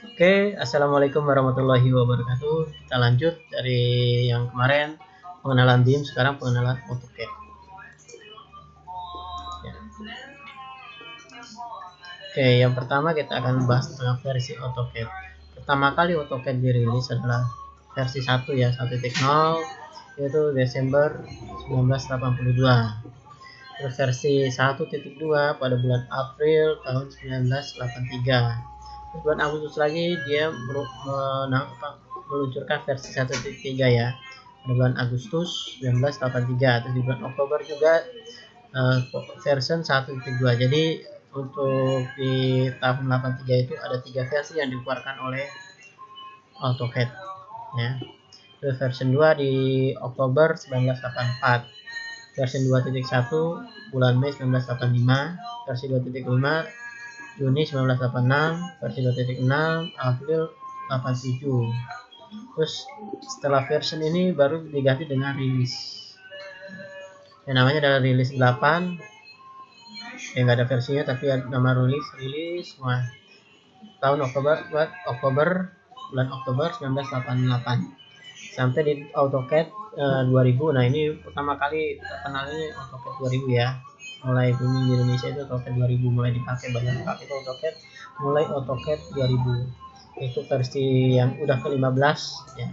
Oke, assalamualaikum warahmatullahi wabarakatuh. Kita lanjut dari yang kemarin pengenalan BIM, sekarang pengenalan AutoCAD. Ya. Oke, yang pertama kita akan bahas tentang versi AutoCAD. Pertama kali AutoCAD dirilis adalah versi 1 ya, 1.0, yaitu Desember 1982. Terus versi 1.2 pada bulan April tahun 1983. Bulan Agustus lagi dia meluncurkan versi 1.3 ya, pada bulan Agustus 1983. Terus di bulan Oktober juga version 1.2. Jadi untuk di tahun 83 itu ada 3 versi yang dikeluarkan oleh AutoCAD ya. Terus version 2 di Oktober 1984, versi 2.1 bulan Mei 1985, versi 2.5 Juni 1986, versi 2.6 April 87. Terus setelah version ini baru diganti dengan rilis yang namanya adalah rilis 8. Nggak ada versinya tapi ada nama rilis semua tahun bulan Oktober 1988 sampai di AutoCAD 2000. Nah, ini pertama kali terkenal ini AutoCAD 2000 ya. Mulai booming di Indonesia itu AutoCAD 2000 mulai dipakai, banyak dipakai itu AutoCAD mulai AutoCAD 2000. Itu versi yang udah ke-15 ya.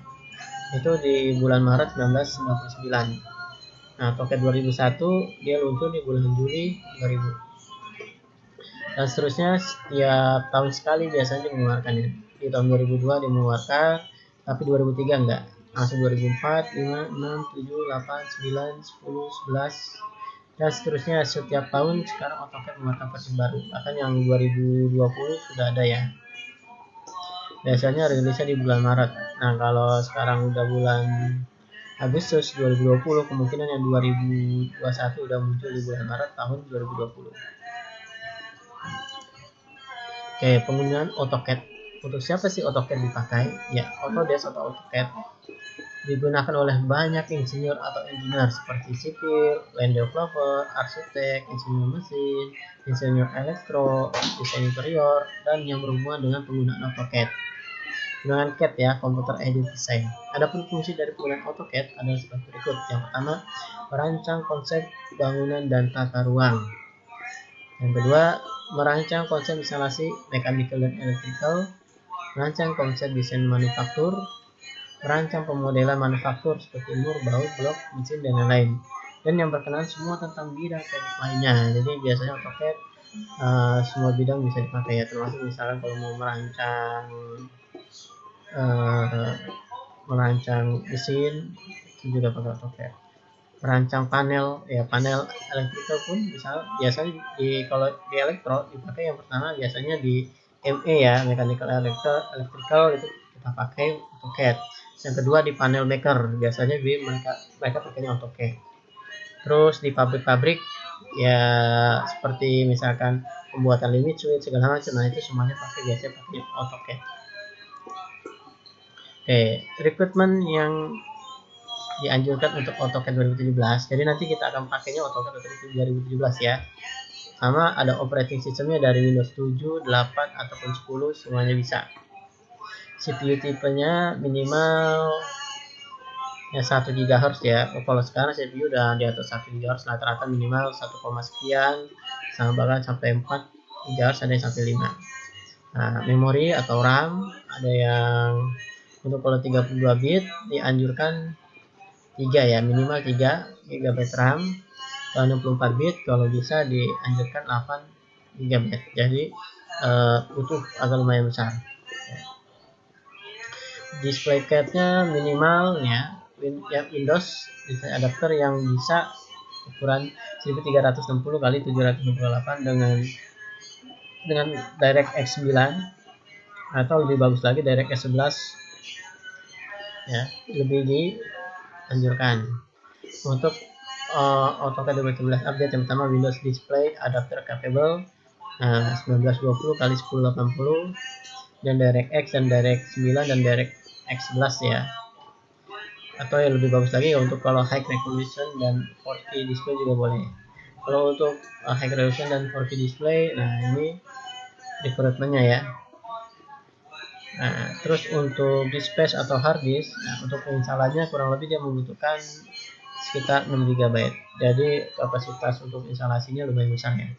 Itu di bulan Maret 1999. Nah, AutoCAD 2001 dia luncur di bulan Juli 2000. Dan seterusnya setiap tahun sekali biasanya mengeluarkan ya. Di tahun 2002 dia mengeluarkan, tapi 2003 enggak. Langsung 2004, 5, 6, 7, 8, 9, 10, 11 dan seterusnya setiap tahun. Sekarang AutoCAD mengeluarkan versi baru. Bahkan yang 2020 sudah ada ya. Biasanya rilisnya di bulan Maret. Nah, kalau sekarang udah bulan Agustus 2020, kemungkinan yang 2021 udah muncul di bulan Maret tahun 2020. Oke, penggunaan AutoCAD. Untuk siapa sih AutoCAD dipakai? Ya, Autodesk atau AutoCAD digunakan oleh banyak insinyur atau engineer seperti sipil, land developer, arsitek, insinyur mesin, insinyur elektro, desain interior, dan yang berhubungan dengan penggunaan AutoCAD. Penggunaan CAD ya, Computer Aided Design. Adapun fungsi dari penggunaan AutoCAD adalah seperti berikut. Yang pertama, merancang konsep bangunan dan tata ruang. Yang kedua, merancang konsep instalasi mechanical dan electrical, merancang konsep desain manufaktur, merancang pemodelan manufaktur seperti mur, baut, blok, mesin, dan lain-lain. Dan yang berkenaan semua tentang bidang teknik lainnya. Jadi biasanya AutoCAD semua bidang bisa dipakai ya, termasuk misalkan kalau mau merancang mesin itu juga pakai AutoCAD. Merancang panel ya, panel elektrikal pun biasanya kalau di elektro dipakai yang pertama biasanya di ME ya, mechanical electrical itu kita pakai AutoCAD. Yang kedua di panel maker biasanya mereka pakainya AutoCAD. Terus di pabrik-pabrik ya seperti misalkan pembuatan limit switch segala macam, nah itu semuanya biasanya pakai AutoCAD. Oke, rekrutmen yang dianjurkan untuk AutoCAD 2017. Jadi nanti kita akan pakainya AutoCAD 2017 ya. Sama ada operating sistemnya dari Windows 7, 8 ataupun 10 semuanya bisa. CPU tipenya minimal ya 1 GHz ya. Kalau sekarang CPU udah di atas 1 GHz, rata-rata minimal 1, sekian, sama bahkan sampai 4 GHz, ada yang sampai 5. Nah, memori atau RAM ada yang untuk kalau 32 bit dianjurkan 3 ya, minimal 3 GB RAM. Kalau 64 bit kalau bisa dianjurkan 8 GB. Jadi butuh agak lumayan besar. Display card-nya minimal ya Windows adapter yang bisa ukuran 1360 x 768 dengan DirectX 9 atau lebih bagus lagi DirectX 11 ya, lebih dianjurkan. Untuk AutoCAD 2017 update yang pertama Windows Display Adapter Capable 1920 x 1080 dan DirectX dan Direct 9 dan DirectX 11 ya. Atau yang lebih bagus lagi untuk kalau high resolution dan 4K display juga boleh. Kalau untuk high resolution dan 4K display, nah ini rekrutmennya ya. Nah, terus untuk disk space atau hard disk, nah, untuk penginstalannya kurang lebih dia membutuhkan sekitar 6 GB. Jadi kapasitas untuk instalasinya lumayan besar ya.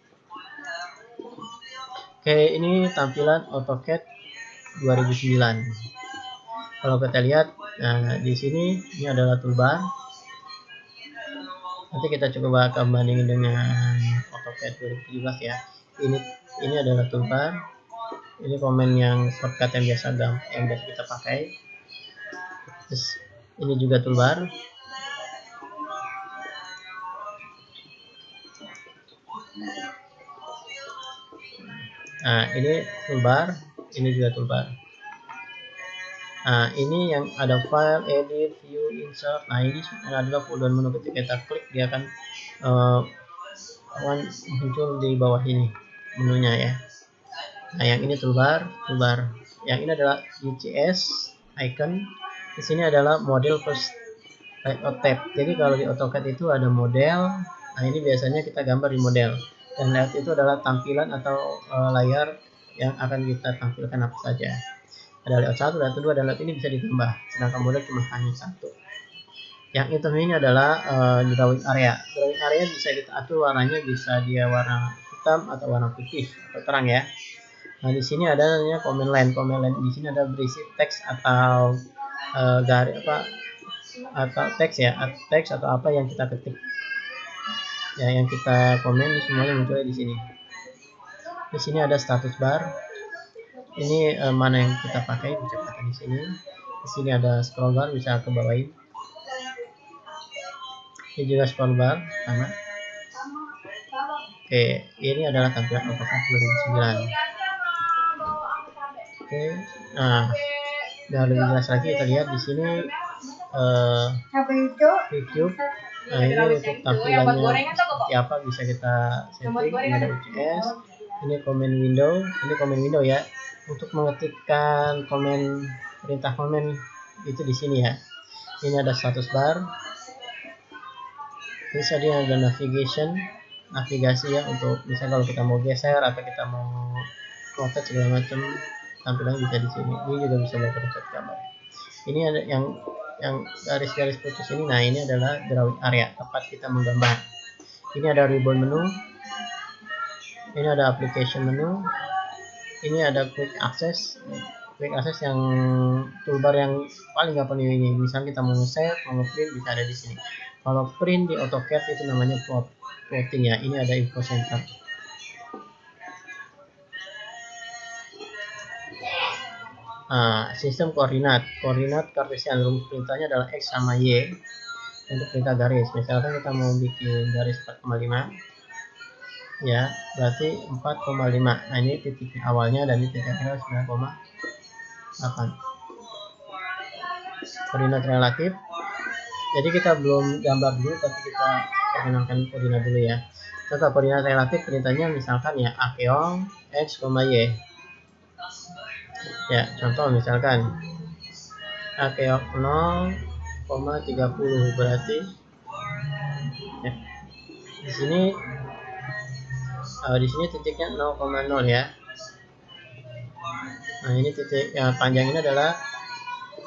Oke, ini tampilan AutoCAD 2009. Kalau kita lihat, nah di sini ini adalah toolbar. Nanti kita coba akan bandingin dengan AutoCAD 2017 ya. Ini adalah toolbar. Ini komen yang shortcut yang biasa kita pakai. Terus ini juga toolbar. Nah, ini toolbar, ini juga toolbar. Nah, ini yang ada file, edit, view, insert. Nah, ini adalah pull-down menu. Ketika kita klik, dia akan muncul di bawah ini menunya ya. Nah, yang ini toolbar. Yang ini adalah UCS icon. Di sini adalah model plus layout tab. Jadi kalau di AutoCAD itu ada model. Nah, ini biasanya kita gambar di model. Dan layout itu adalah tampilan atau layar yang akan kita tampilkan apa saja. Ada layout 1, layout 2, dan layout ini bisa ditambah. Sedangkan model cuma hanya 1. Yang hitam ini adalah drawing area. Drawing area bisa kita atur warnanya, bisa dia warna hitam atau warna putih atau terang ya. Nah, di sini ada namanya comment line. Comment line di sini ada berisi teks atau garis atau teks ya, teks atau apa yang kita ketik. Ya, yang kita komen semuanya muncul di sini. Di sini ada status bar. Ini mana yang kita pakai, bisa pakai di sini. Di sini ada scroll bar, bisa ke bawahin. Ini juga scroll bar sama. Oke, ini adalah tampilan AutoCAD 2009. Oke, nah biar lebih jelas lagi kita lihat di sini review. Nah, ini untuk tampilannya seperti apa bisa kita setting. Ini ada UCS, ini comment window ya. Untuk mengetikkan perintah komen itu di sini ya. Ini ada status bar. Terus ada navigasi ya, untuk misalnya kalau kita mau geser atau kita mau rotate segala macam, tampilan bisa di sini. Ini juga bisa mempercepat gambar. Ini ada yang garis-garis putus ini. Nah, ini adalah drawing area, tempat kita menggambar. Ini ada ribbon menu. Ini ada application menu. Ini ada quick access. Quick access yang toolbar yang paling gampang ini. Misalnya kita mau save, mau print, bisa ada di sini. Kalau print di AutoCAD itu namanya plotting ya. Ini ada info center. Sistem koordinat kartesian. Rumus perintahnya adalah X sama Y untuk perintah garis. Misalkan kita mau bikin garis 4,5 ya, berarti 4,5. Nah, ini titik awalnya dan ini titik akhirnya 9,8. Koordinat relatif. Jadi kita belum gambar dulu, tapi kita perkenalkan koordinat dulu ya. Contoh koordinat relatif perintahnya misalkan ya akeong X, Y. Ya, contoh misalkan akeong 0,30 berarti ya, di sini titiknya 0,0 ya. Nah, ini titik panjang ini adalah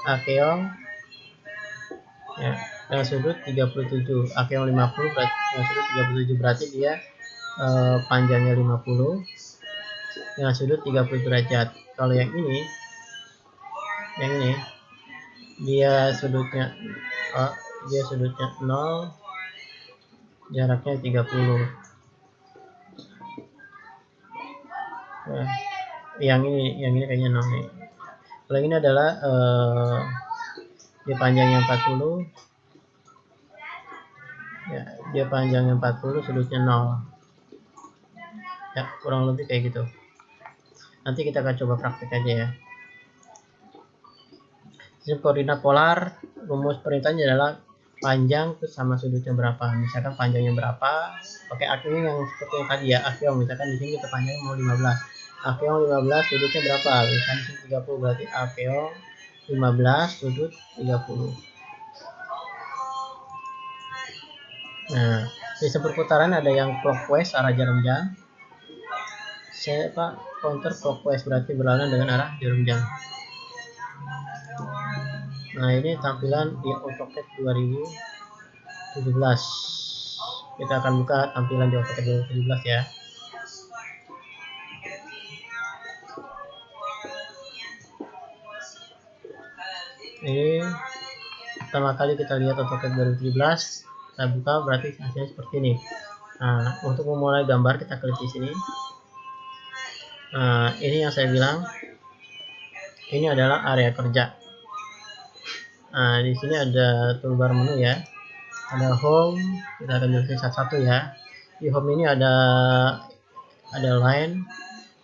akeong ya, dengan sudut 37. Akeong 50 berarti dengan sudut 37 berarti dia panjangnya 50 dengan sudut 30 derajat. Kalau yang ini dia sudutnya 0, jaraknya 30. Nah, yang ini kayaknya 0 nih. Kalau ini adalah dia panjangnya 40 ya, dia panjangnya 40, sudutnya 0 ya, kurang lebih kayak gitu. Nanti kita akan coba praktek aja ya. Sistem koordinat polar, rumus perintahnya adalah panjang terus sama sudutnya berapa. Misalkan panjangnya berapa, pakai akeong yang seperti yang tadi ya, akeong. Misalkan di sini kita panjangnya mau 15, akeong 15, sudutnya berapa? Misalkan di sini 30, berarti akeong 15, sudut 30. Nah, sistem perputaran ada yang clockwise arah jarum jam. Counter clockwise berarti berlawanan dengan arah jarum jam. Nah, ini tampilan di AutoCAD 2017. Kita akan buka tampilan di AutoCAD 2017 ya. Ini pertama kali kita lihat AutoCAD 2017. Kita buka, berarti hasilnya seperti ini. Nah, untuk memulai gambar kita klik di sini. Nah, ini yang saya bilang, ini adalah area kerja. Nah, di sini ada toolbar menu ya, ada home, kita akan jelasin satu-satu ya. Di home ini ada line,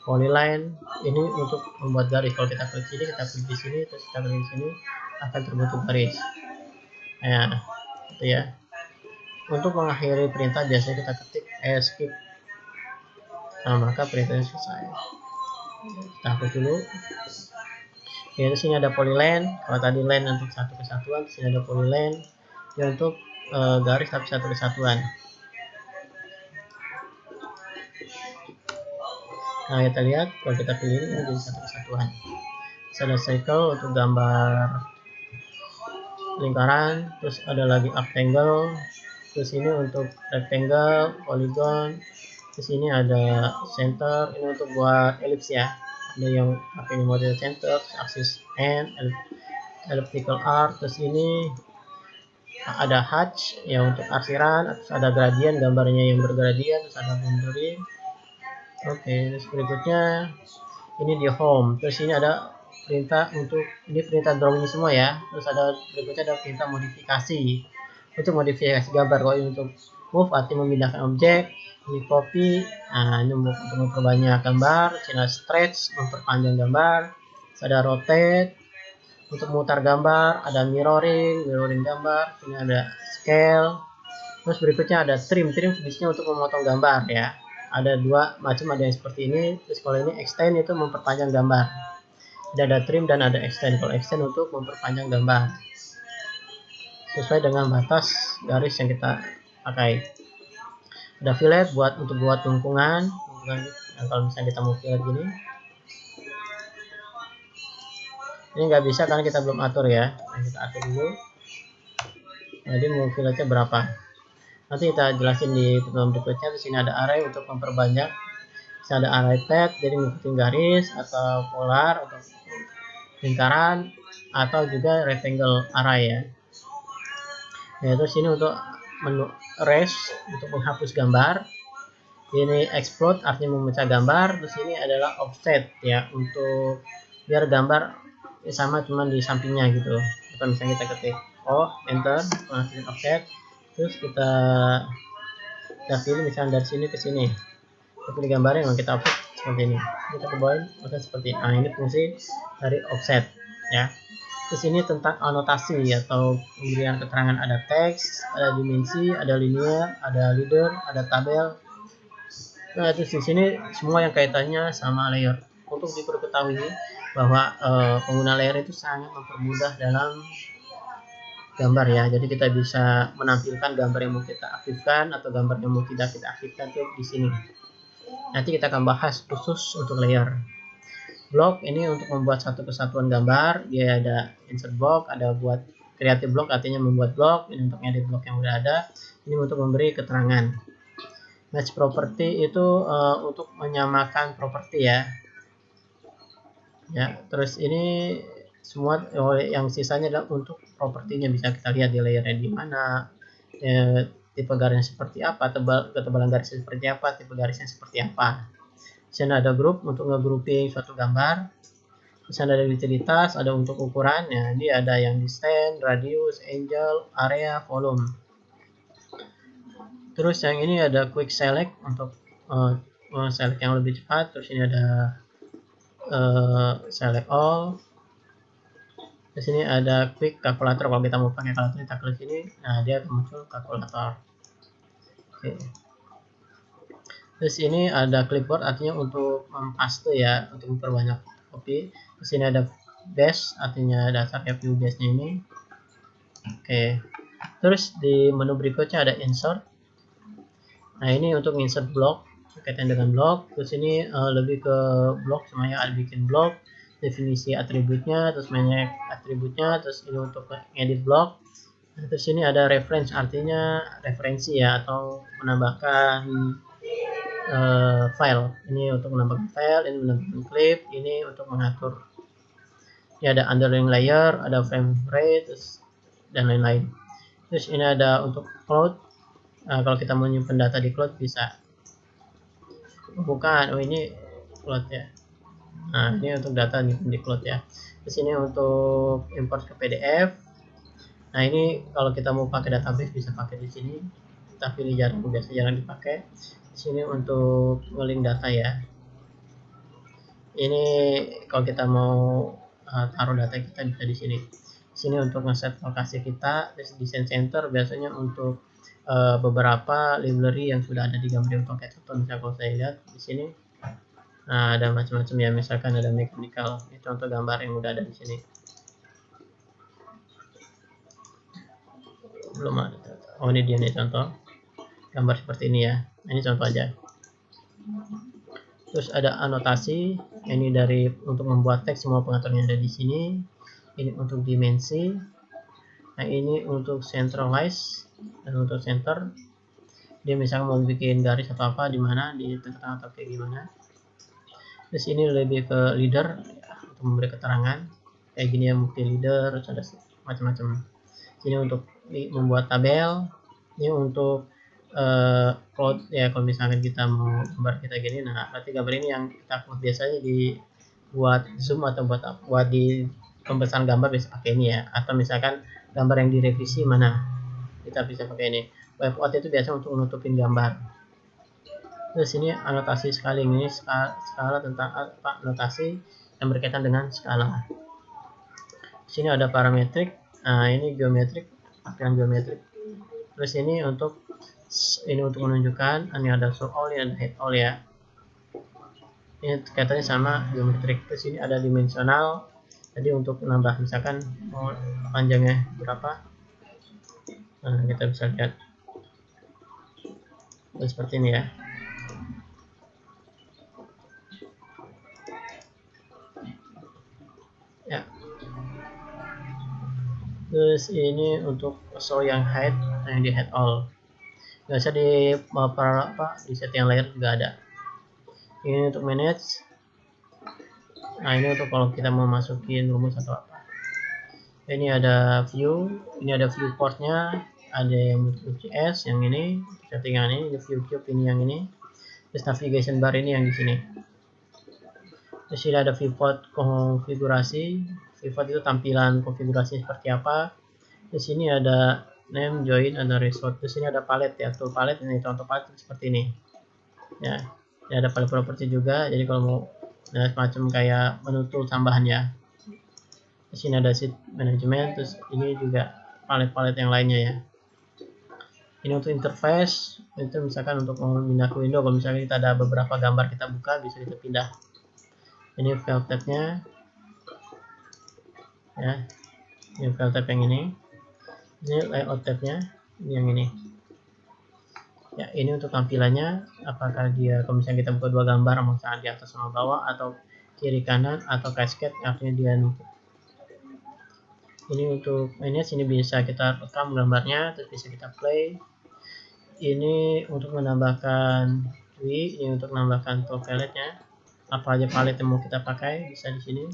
polyline, ini untuk membuat garis. Kalau kita klik sini, kita klik di sini, terus kita klik di sini, akan terbentuk garis. Nah, itu ya. Untuk mengakhiri perintah biasanya kita ketik escape. Nah, maka perintahnya selesai. Kita hapus dulu. Oke, di sini ada polyline. Kalau tadi line untuk satu kesatuan, di sini ada polyline ya untuk garis tapi satu kesatuan. Nah, kita lihat kalau kita pilih ini jadi satu kesatuan. Terus ada circle untuk gambar lingkaran, terus ada lagi rectangle, terus ini untuk rectangle, polygon, terus ini ada center, ini untuk buat elips ya. Ada yang pakai model center, axis N, elliptical arc, terus ini ada hatch ya untuk arsiran, terus ada gradient, gambarnya yang bergradient, terus ada boundary. Oke, terus berikutnya ini di home, terus ini ada perintah untuk, ini perintah drawing semua ya, terus ada berikutnya ada perintah modifikasi untuk modifikasi gambar. Kalau ini untuk move artinya memindahkan objek, ini copy, nah ini untuk memperbanyak gambar, sini stretch memperpanjang gambar, terus ada rotate untuk memutar gambar, ada mirroring gambar, ini ada scale, terus berikutnya ada trim fungsinya untuk memotong gambar ya. Ada dua macam, ada yang seperti ini, terus kalau ini extend itu memperpanjang gambar. Jadi ada trim dan ada extend. Kalau extend untuk memperpanjang gambar sesuai dengan batas garis yang kita pakai. Ada fillet untuk buat lengkungan. Nah, kalau misalnya kita mau fillet gini, ini nggak bisa karena kita belum atur ya. Nah, kita atur dulu. Jadi mau filletnya berapa? Nanti kita jelasin di tutorial berikutnya. Di sini ada array untuk memperbanyak. Bisa ada array pad, jadi ngikutin garis atau polar atau lingkaran, atau juga rectangle array ya. Nah, terus ini untuk menu erase untuk menghapus gambar. Ini explode artinya memecah gambar. Terus ini adalah offset ya, untuk biar gambar sama cuman di sampingnya gitu. Atau misalnya kita ketik enter, menghasilkan offset. Terus kita pilih misalnya dari sini ke sini. Kita pilih gambarnya yang kita offset seperti ini. Kita ke bawah offset seperti ini. Nah, ini fungsi dari offset ya. Terus ini tentang anotasi atau pemberian keterangan, ada teks, ada dimensi, ada linear, ada leader, ada tabel. Nah, terus di sini semua yang kaitannya sama layer. Untuk diperketahui bahwa pengguna layer itu sangat mempermudah dalam gambar ya. Jadi kita bisa menampilkan gambar yang mau kita aktifkan atau gambar yang mau tidak kita aktifkan itu di sini. Nanti kita akan bahas khusus untuk layer. Block ini untuk membuat satu kesatuan gambar, dia ada insert block, ada buat creative block artinya membuat blok, ini untuk edit blok yang udah ada, ini untuk memberi keterangan. Match property itu untuk menyamakan properti ya. Ya, terus ini semua yang sisanya adalah untuk propertinya, bisa kita lihat di layernya di mana, tipe garisnya seperti apa, ketebalan garisnya seperti apa, tipe garisnya seperti apa. Di sini ada grup untuk nge-grouping suatu gambar. Di sana ada utilitas, ada untuk ukuran ya. Ini ada yang distance, radius, angle, area, volume. Terus yang ini ada quick select untuk select yang lebih cepat. Terus ini ada select all. Di sini ada quick calculator. Kalau kita mau pakai kalkulator, kita klik sini. Nah, dia akan muncul kalkulator. Oke. Terus ini ada clipboard artinya untuk mempaste ya, untuk memperbanyak copy. Di sini ada base artinya dasar view base-nya ini. Oke. Terus di menu berikutnya ada insert. Nah, ini untuk insert blok berkaitan dengan blok. Terus ini lebih ke blok, semuanya ada bikin blok. definisi atributnya, terus banyak atributnya, terus ini untuk edit block. Nah, terus ini ada reference, artinya referensi ya, atau menambahkan file. Ini untuk menambahkan file, ini menambahkan clip, ini untuk mengatur. Ini ada underlying layer, ada frame rate, terus dan lain-lain. Terus ini ada untuk cloud. Kalau kita mau menyimpan data di cloud bisa. Bukan, oh ini cloud ya. Nah, ini untuk data di cloud ya. Terus ini untuk import ke PDF. Nah, ini kalau kita mau pakai database bisa pakai di sini. Tapi ini biasa jarang dipakai. Di sini untuk nge-link data ya. Ini kalau kita mau taruh data kita bisa di sini. Di sini untuk ngeset lokasi kita. Terus design center biasanya untuk beberapa library yang sudah ada di Gamebryo AutoCAD. Contoh misalnya kalau saya lihat di sini, nah ada macam-macam ya, misalkan ada mechanical, ini contoh gambar yang udah ada di sini. Belum ada. Oh ini dia nih contoh gambar seperti ini ya. Ini contoh aja. Terus ada anotasi, ini dari untuk membuat teks, semua pengaturannya ada di sini. Ini untuk dimensi. Nah ini untuk centralize dan untuk center. Dia misalnya mau bikin garis atau apa di mana, di tengah atau kayak gimana. Terus ini lebih ke leader ya, untuk memberi keterangan kayak gini ya, multi leader, terus ada macam-macam. Ini untuk membuat tabel, ini untuk plot ya, kalau misalkan kita mau gambar kita gini. Nah berarti gambar ini yang kita upload biasanya dibuat zoom atau buat di pembesaran gambar bisa pakai ini ya, atau misalkan gambar yang direvisi mana kita bisa pakai ini. Wipeout itu biasa untuk menutupin gambar. Terus ini anotasi scaling, ini skala tentang apa, anotasi yang berkaitan dengan skala. Sini ada parametrik, nah ini geometrik, tampilan geometrik. Terus ini untuk menunjukkan, ini ada show all, ini ada hide all ya. Ini kaitannya sama geometrik. Terus ini ada dimensional, jadi untuk menambah misalkan mau panjangnya berapa, nah kita bisa lihat seperti ini ya. Ya. Terus ini untuk show yang height, yang di head all. Biasa di di setting layer juga ada. Ini untuk manage. Nah ini untuk kalau kita mau masukin rumus atau apa. Ini ada view, ini ada viewportnya, ada yang JS yang ini, settingan ini view cube, ini yang ini. Terus navigation bar ini yang di sini. Terus ini ada viewport konfigurasi. Viewport itu tampilan konfigurasi seperti apa. Di sini ada name, join, ada resort. Terus ini ada palette ya, tool palette. Ini contoh palette seperti ini. Ya, ini ada palette property juga. Jadi kalau mau semacam kayak menu tool tambahan ya. Di sini ada sheet management. Terus ini juga palette-palette yang lainnya ya. Ini untuk interface. Itu misalkan untuk memindah ke window. Kalau misalnya kita ada beberapa gambar kita buka, bisa kita pindah. Ini file tab-nya. Ya, ini file tab yang ini. Ini layout tab-nya, ini yang ini. Ya, ini untuk tampilannya, apakah dia kalau misalnya kita buka dua gambar, misalnya di atas sama bawah atau kiri kanan atau cascade, artinya dia numpuk. Ini untuk ini sini bisa kita rekam gambarnya, terus bisa kita play. Ini untuk menambahkan ini untuk menambahkan tool palette-nya. Apa aja palette yang mau kita pakai bisa di sini.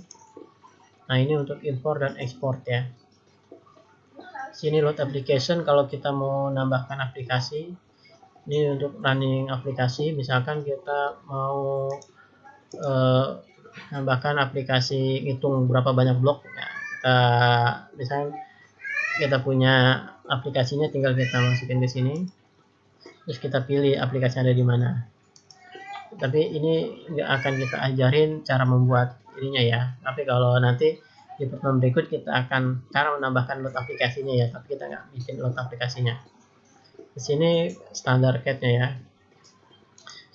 Nah, ini untuk import dan export ya. Sini load application kalau kita mau nambahkan aplikasi. Ini untuk running aplikasi, misalkan kita mau nambahkan aplikasi hitung berapa banyak blok ya, misalnya kita punya aplikasinya, tinggal kita masukin ke sini, terus kita pilih aplikasi ada di mana. Tapi ini nggak akan kita ajarin cara membuat ininya ya, tapi kalau nanti di pertemuan berikut kita akan cara menambahkan load aplikasinya ya, tapi kita nggak bikin load aplikasinya. Di sini standar CAD-nya ya.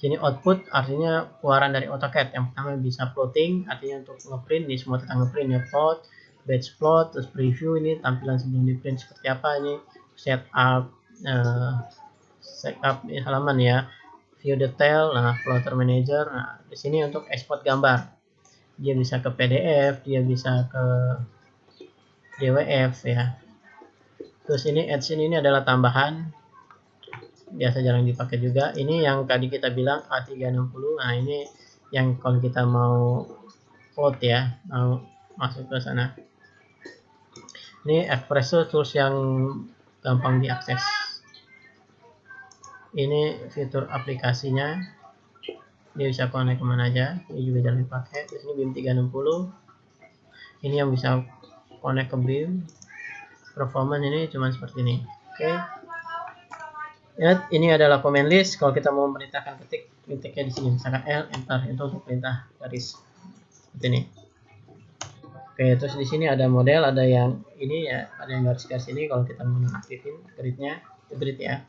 Sini output artinya keluaran dari AutoCAD. Yang pertama bisa plotting, artinya untuk ngeprint, ini semua tentang ngeprint ya, plot, batch plot, terus preview, ini tampilan sebelum di print seperti apa, ini setup halaman ya, view detail, nah plotter manager. Nah di sini untuk export gambar. dia bisa ke PDF, dia bisa ke DWF ya. Terus ini Add ini adalah tambahan, biasa jarang dipakai juga. Ini yang tadi kita bilang A360. Nah ini yang kalau kita mau upload ya, mau masuk ke sana. Ini Espresso tools yang gampang diakses. Ini fitur aplikasinya, dia bisa connect kemana aja. Ini juga jarang dipakai. Terus ini BIM 360. Ini yang bisa connect ke BIM. Performance ini cuma seperti ini. Oke. Ya, ini adalah command list. Kalau kita mau memerintahkan ketiknya di sini, misalkan L, enter, itu untuk perintah garis seperti ini. Oke, terus di sini ada model, ada yang ini ya, ada yang garis-garis ini. Kalau kita mau aktifin gridnya, grid ya.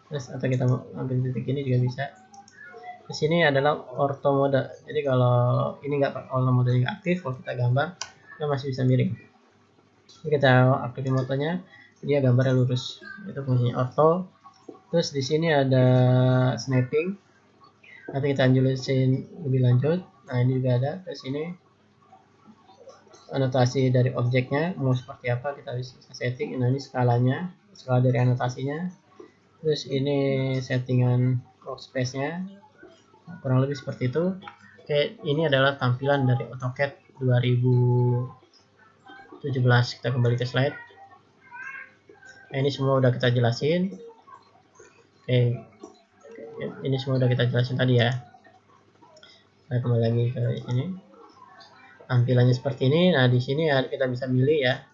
Terus atau kita mau ambil titik ini juga bisa. Di sini adalah ortho mode. Jadi kalau ini nggak ortho mode nggak aktif, kalau kita gambar, kita masih bisa miring. Jadi kita aktifin motenya, dia gambarnya lurus. Itu fungsinya ortho. Terus di sini ada snapping. Nanti kita jelasin lebih lanjut. Nah ini juga ada. Terus ini anotasi dari objeknya mau seperti apa kita bisa setting. Nah ini skalanya, skala dari anotasinya. Terus ini settingan workspace nya, kurang lebih seperti itu. Oke, ini adalah tampilan dari AutoCAD 2017. Kita kembali ke slide. Nah, ini semua udah kita jelasin. Oke, ini semua udah kita jelasin tadi ya. Nah kembali lagi ke ini. Tampilannya seperti ini. Nah di sini ya kita bisa pilih ya.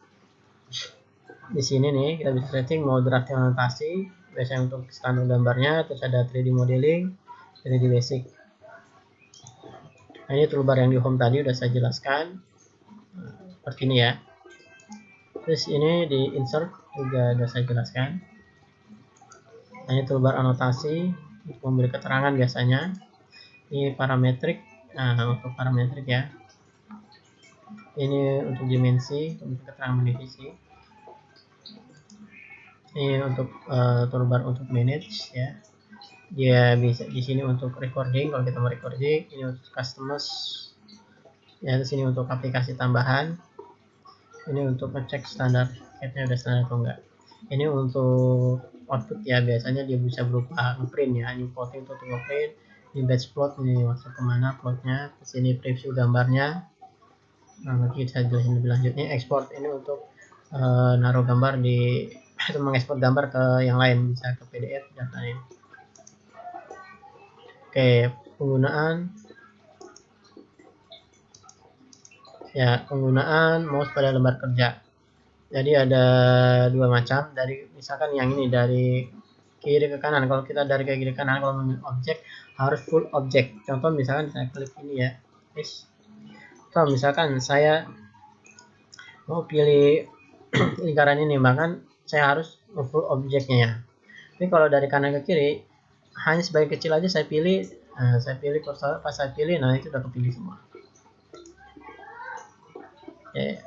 Di sini nih kita bisa setting mode drafting anotasi, biasanya untuk standar gambarnya. Terus ada 3D modeling, 3D basic. Nah ini toolbar yang di home tadi udah saya jelaskan. Seperti ini ya. Terus ini di insert juga udah saya jelaskan. Nah ini toolbar anotasi untuk memberi keterangan biasanya. Ini parametrik. Nah untuk parametrik ya. Ini untuk dimensi, untuk keterangan divisi. Ini untuk toolbar untuk manage ya. Dia bisa di sini untuk recording kalau kita mau recording. Ini untuk customize. Ya di sini untuk aplikasi tambahan. Ini untuk ngecek standar CAD-nya udah standar atau enggak. Ini untuk output ya, biasanya dia bisa berupa ngeprint ya. Ini plotting untuk ngeprint. Ini batch plot, ini masuk kemana plotnya. Di sini preview gambarnya. Nah nanti saya jelasin lebih lanjut. Ini export, ini untuk naruh gambar di atau mengekspor gambar ke yang lain, bisa ke PDF datanya. Oke, penggunaan mouse pada lembar kerja. Jadi ada dua macam, dari misalkan yang ini dari kiri ke kanan. Kalau kita dari kiri ke kanan, kalau memilih objek harus full objek. Contoh misalkan saya klik ini ya, so misalkan saya mau pilih lingkaran ini, bahkan saya harus full objeknya ya. Tapi kalau dari kanan ke kiri, hanya sebagian kecil aja saya pilih. Nah, saya pilih kursor, pas saya pilih, nah itu udah kepilih semua. Oke.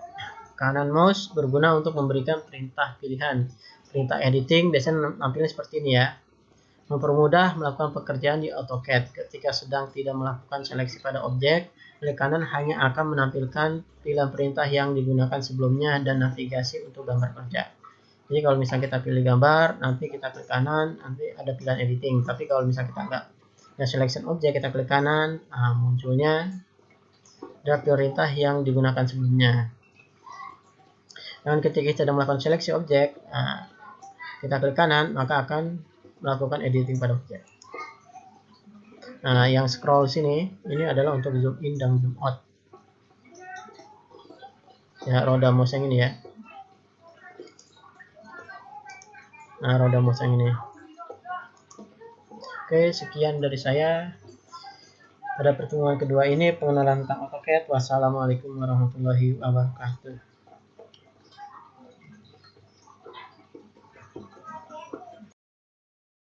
Kanan mouse berguna untuk memberikan perintah pilihan. Perintah editing biasanya nampilnya seperti ini ya. Mempermudah melakukan pekerjaan di AutoCAD. Ketika sedang tidak melakukan seleksi pada objek, klik kanan hanya akan menampilkan pilihan perintah yang digunakan sebelumnya dan navigasi untuk gambar kerja. Jadi kalau misalnya kita pilih gambar, nanti kita klik kanan, nanti ada pilihan editing. Tapi kalau misalnya kita nggak selection objek, kita klik kanan, nah munculnya ada perintah yang digunakan sebelumnya. Dan ketika kita sedang melakukan seleksi objek, nah, kita klik kanan, maka akan melakukan editing pada objek. Nah, yang scroll sini, ini adalah untuk zoom in dan zoom out. Ya, roda mouse yang ini ya. Nah, roda mouse yang ini. Oke, sekian dari saya. Pada pertemuan kedua ini, pengenalan tentang AutoCAD. Wassalamualaikum warahmatullahi wabarakatuh.